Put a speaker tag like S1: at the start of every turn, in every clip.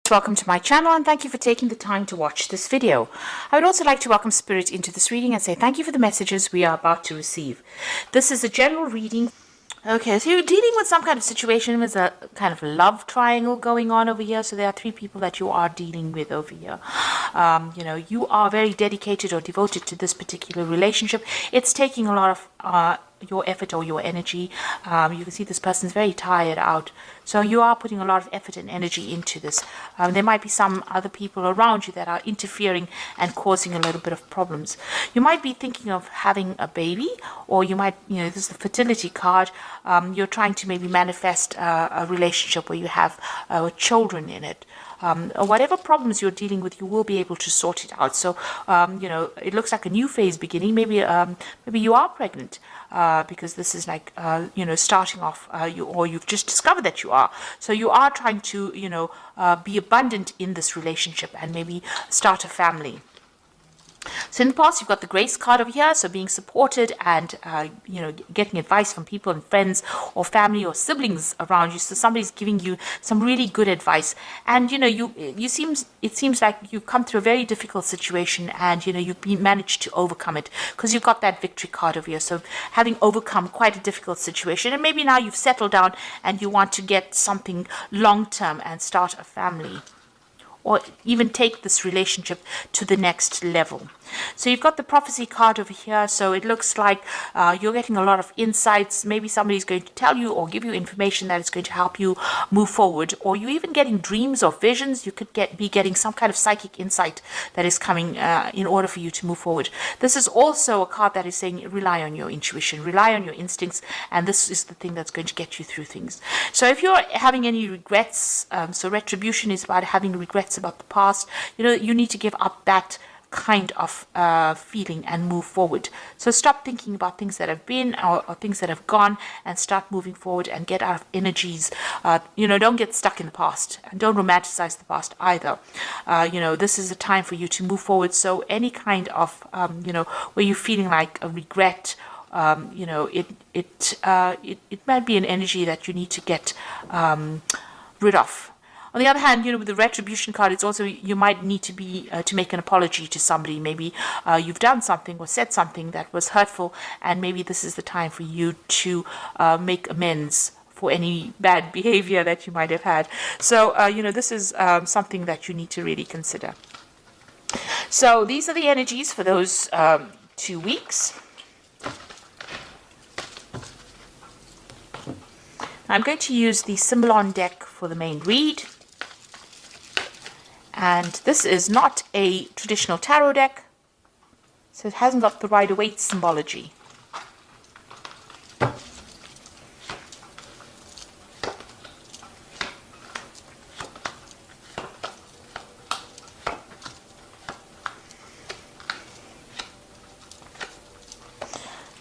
S1: Welcome to my channel and thank you for taking the time to watch this video. I would also like to welcome Spirit into this reading and say thank you for the messages we are about to receive. This is a general reading. Okay, so you're dealing with some kind of situation with a kind of love triangle going on over here. So there are three people that you are dealing with over here. You are very dedicated or devoted to this particular relationship. It's taking a lot of your effort or your energy. You can see this person's very tired out. So you are putting a lot of effort and energy into this. There might be some other people around you that are interfering and causing a little bit of problems. You might be thinking of having a baby, or you might, this is the fertility card. You're trying to maybe manifest a relationship where you have children in it. Or whatever problems you're dealing with, you will be able to sort it out. So, it looks like a new phase beginning. Maybe you are pregnant because this is like, starting off, or you've just discovered that you are. So you are trying to, be abundant in this relationship and maybe start a family. So in the past, you've got the grace card over here, so being supported and, getting advice from people and friends or family or siblings around you. So somebody's giving you some really good advice. And, it seems like you've come through a very difficult situation and, you've managed to overcome it because you've got that victory card over here. So having overcome quite a difficult situation, and maybe now you've settled down and you want to get something long-term and start a family, or even take this relationship to the next level. So you've got the prophecy card over here. So it looks like you're getting a lot of insights. Maybe somebody's going to tell you or give you information that is going to help you move forward. Or you're even getting dreams or visions. You could be getting some kind of psychic insight that is coming in order for you to move forward. This is also a card that is saying rely on your intuition, rely on your instincts, and this is the thing that's going to get you through things. So if you're having any regrets, so retribution is about having regrets about the past, you need to give up that kind of feeling and move forward. So stop thinking about things that have been or things that have gone and start moving forward and get out of energies. Don't get stuck in the past and don't romanticize the past either. This is a time for you to move forward. So any kind of, where you're feeling like a regret, it might be an energy that you need to get rid of. On the other hand, with the retribution card, it's also you might need to make an apology to somebody. Maybe you've done something or said something that was hurtful, and maybe this is the time for you to make amends for any bad behavior that you might have had. So, this is something that you need to really consider. So these are the energies for those 2 weeks. I'm going to use the Symbolon deck for the main read. And this is not a traditional tarot deck, so it hasn't got the Rider-Waite symbology.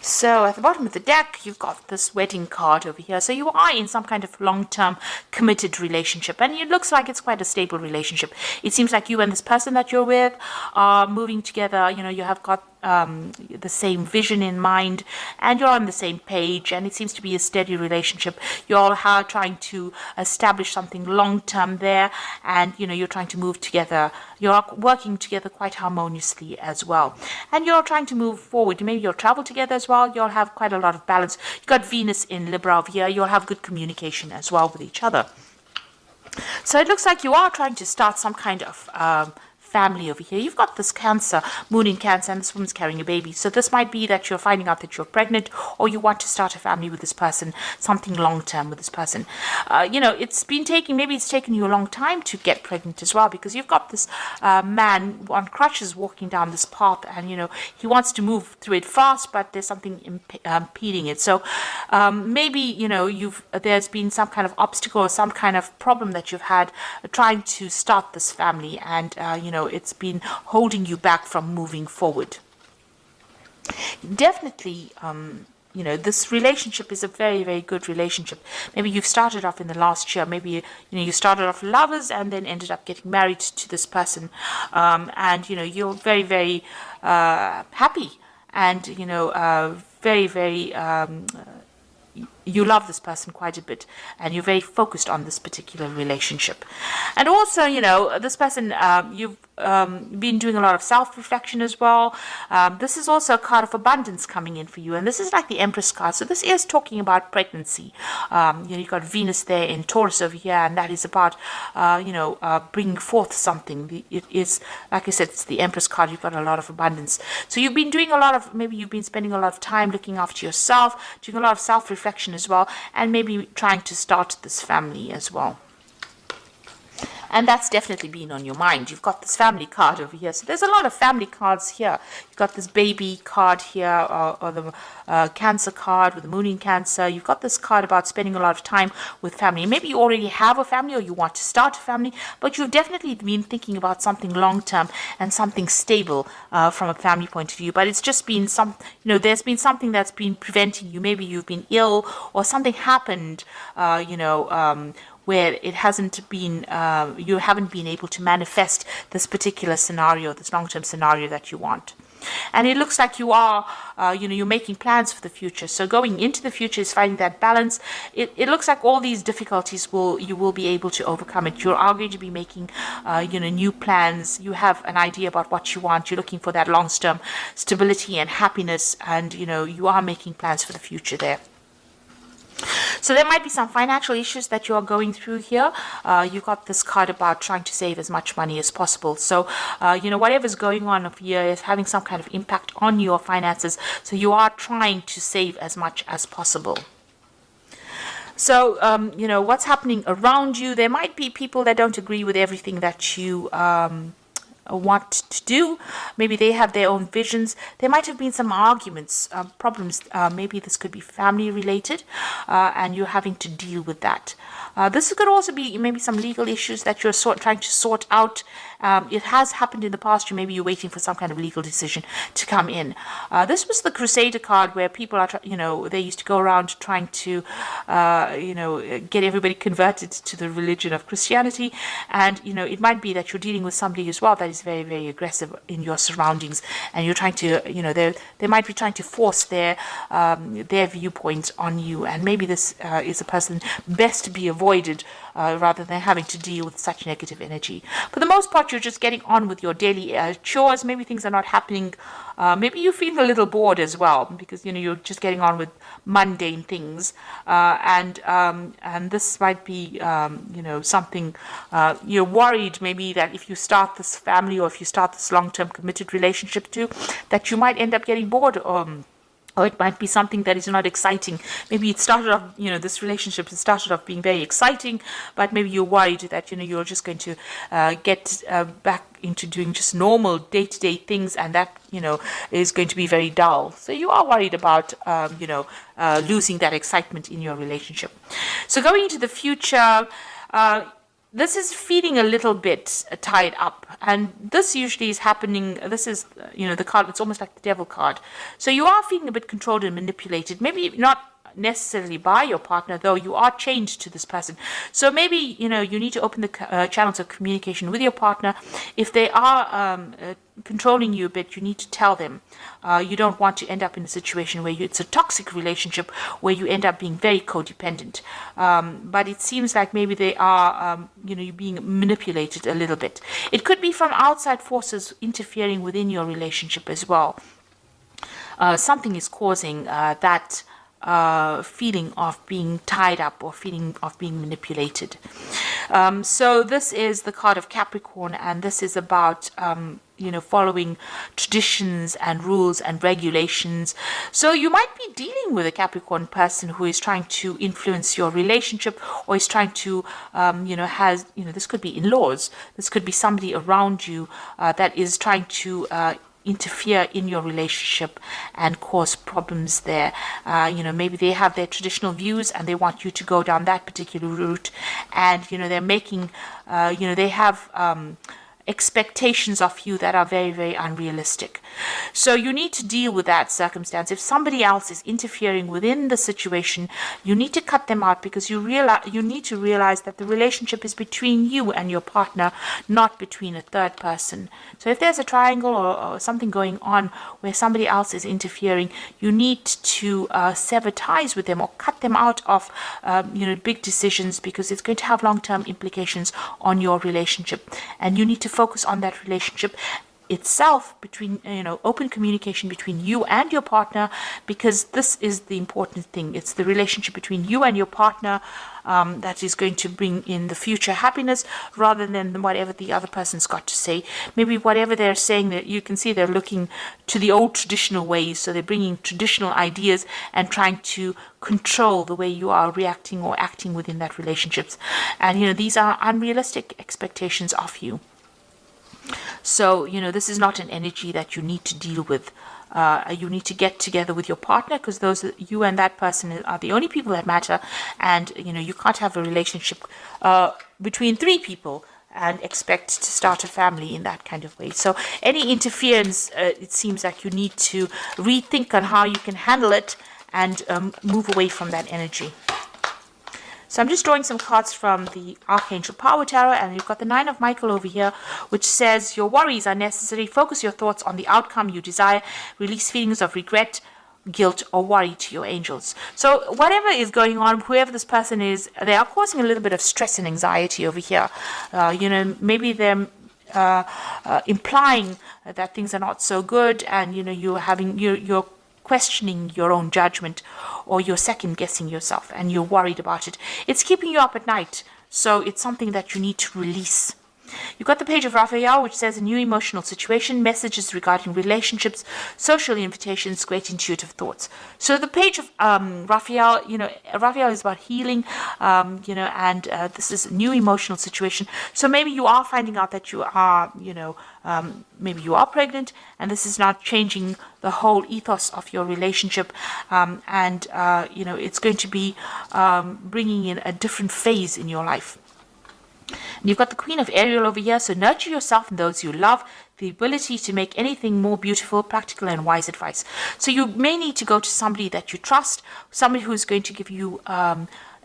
S1: So at the bottom of the deck, you've got this wedding card over here. So you are in some kind of long-term committed relationship. And it looks like it's quite a stable relationship. It seems like you and this person that you're with are moving together. You have got the same vision in mind and you're on the same page, and it seems to be a steady relationship. You're all trying to establish something long-term there, and you're trying to move together. You're working together quite harmoniously as well, and you're trying to move forward. Maybe you'll travel together as well. You'll have quite a lot of balance. You've got Venus in Libra over here. You'll have good communication as well with each other. So it looks like you are trying to start some kind of family over here. You've got this Cancer, Moon in Cancer, and this woman's carrying a baby. So this might be that you're finding out that you're pregnant, or you want to start a family with this person, something long-term with this person. It's taken you a long time to get pregnant as well, because you've got this man on crutches walking down this path, and he wants to move through it fast, but there's something impeding it. So maybe there's been some kind of obstacle or some kind of problem that you've had trying to start this family, and it's been holding you back from moving forward. Definitely, this relationship is a very, very good relationship. Maybe you've started off in the last year. Maybe, you started off lovers and then ended up getting married to this person. And, you're very, very happy and, very, very you love this person quite a bit, and you're very focused on this particular relationship. And also, this person, you've been doing a lot of self-reflection as well. This is also a card of abundance coming in for you, and this is like the Empress card. So this is talking about pregnancy. You've got Venus there in Taurus over here, and that is about, bringing forth something. It is, like I said, it's the Empress card. You've got a lot of abundance. So you've been doing maybe you've been spending a lot of time looking after yourself, doing a lot of self-reflection as well, and maybe trying to start this family as well. And that's definitely been on your mind. You've got this family card over here. So there's a lot of family cards here. You've got this baby card here, or the Cancer card with the moon in Cancer. You've got this card about spending a lot of time with family. Maybe you already have a family, or you want to start a family, but you've definitely been thinking about something long-term and something stable from a family point of view. But it's just been there's been something that's been preventing you. Maybe you've been ill, or something happened, where it hasn't been, you haven't been able to manifest this particular scenario, this long-term scenario that you want. And it looks like you are, you're making plans for the future. So going into the future is finding that balance. It looks like all these difficulties you will be able to overcome it. You are going to be making, new plans. You have an idea about what you want. You're looking for that long-term stability and happiness, and, you are making plans for the future there. So there might be some financial issues that you are going through here. You've got this card about trying to save as much money as possible. So, whatever's going on here is having some kind of impact on your finances. So you are trying to save as much as possible. So, what's happening around you, there might be people that don't agree with everything that you want to do. Maybe they have their own visions. There might have been some arguments, problems. Maybe this could be family related, and you're having to deal with that. This could also be maybe some legal issues that you're trying to sort out. It has happened in the past. Maybe you're waiting for some kind of legal decision to come in. This was the Crusader card, where people are, they used to go around trying to, get everybody converted to the religion of Christianity. And, it might be that you're dealing with somebody as well that is very, very aggressive in your surroundings, and you're trying to, they might be trying to force their viewpoints on you. And maybe this is a person best to be avoided, rather than having to deal with such negative energy. For the most part, you're just getting on with your daily chores. Maybe things are not happening. Maybe you're feeling a little bored as well, because you're just getting on with mundane things, and this might be something you're worried maybe that if you start this family, or if you start this long-term committed relationship too, that you might end up getting bored. Or it might be something that is not exciting. Maybe it started off, this relationship started off being very exciting, but maybe you're worried that, you're just going to get back into doing just normal day-to-day things, and that, is going to be very dull. So you are worried about, losing that excitement in your relationship. So going into the future, this is feeling a little bit tied up, and this usually is happening. This is, the card, it's almost like the Devil card. So you are feeling a bit controlled and manipulated, maybe not necessarily by your partner, though you are chained to this person. So maybe, you need to open the channels of communication with your partner. If they are controlling you a bit, you need to tell them. You don't want to end up in a situation where it's a toxic relationship, where you end up being very codependent. But it seems like maybe they are, you're being manipulated a little bit. It could be from outside forces interfering within your relationship as well. Something is causing that feeling of being tied up, or feeling of being manipulated. So this is the card of Capricorn, and this is about following traditions and rules and regulations. So you might be dealing with a Capricorn person who is trying to influence your relationship, or is trying to this could be in-laws, this could be somebody around you that is trying to interfere in your relationship and cause problems there. Maybe they have their traditional views and they want you to go down that particular route, and they're making they have expectations of you that are very, very unrealistic. So you need to deal with that circumstance. If somebody else is interfering within the situation, you need to cut them out, because you need to realize that the relationship is between you and your partner, not between a third person. So if there's a triangle or something going on where somebody else is interfering, you need to sever ties with them or cut them out of big decisions, because it's going to have long-term implications on your relationship, and you need to focus on that relationship itself, between open communication between you and your partner, because this is the important thing. It's the relationship between you and your partner that is going to bring in the future happiness, rather than whatever the other person's got to say. Maybe whatever they're saying, that you can see they're looking to the old traditional ways, so they're bringing traditional ideas and trying to control the way you are reacting or acting within that relationships. And these are unrealistic expectations of you. So, this is not an energy that you need to deal with. You need to get together with your partner, because you and that person are the only people that matter. And, you can't have a relationship between three people and expect to start a family in that kind of way. So any interference, it seems like you need to rethink on how you can handle it and move away from that energy. So I'm just drawing some cards from the Archangel Power Tarot, and you've got the Nine of Michael over here, which says your worries are necessary. Focus your thoughts on the outcome you desire. Release feelings of regret, guilt, or worry to your angels. So whatever is going on, whoever this person is, they are causing a little bit of stress and anxiety over here. Maybe they're implying that things are not so good, and you're questioning your own judgment, or you're second guessing yourself and you're worried about it. It's keeping you up at night, so it's something that you need to release. You've got the Page of Raphael, which says a new emotional situation, messages regarding relationships, social invitations, great intuitive thoughts. So the Page of Raphael, Raphael is about healing, and this is a new emotional situation. So maybe you are finding out that you are, maybe you are pregnant, and this is not changing the whole ethos of your relationship, and it's going to be bringing in a different phase in your life. And you've got the Queen of Ariel over here, so nurture yourself and those you love, the ability to make anything more beautiful, practical and wise advice. So you may need to go to somebody that you trust, somebody who's going to give you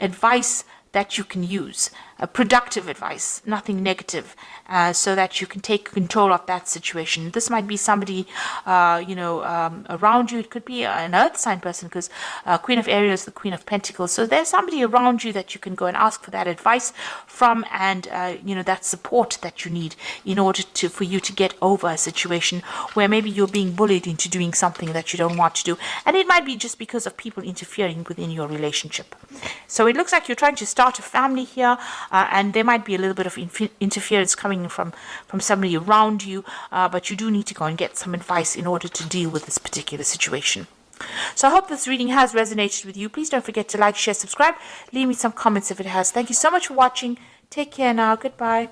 S1: advice that you can use, productive advice, nothing negative, so that you can take control of that situation. This might be somebody, around you. It could be an earth sign person, because Queen of Ariel is the Queen of Pentacles. So there's somebody around you that you can go and ask for that advice from, and that support that you need in order for you to get over a situation where maybe you're being bullied into doing something that you don't want to do, and it might be just because of people interfering within your relationship. So it looks like you're trying to start a family here, and there might be a little bit of interference coming from somebody around you, but you do need to go and get some advice in order to deal with this particular situation. So I hope this reading has resonated with you. Please don't forget to like, share, subscribe. Leave me some comments if it has. Thank you so much for watching. Take care now. Goodbye.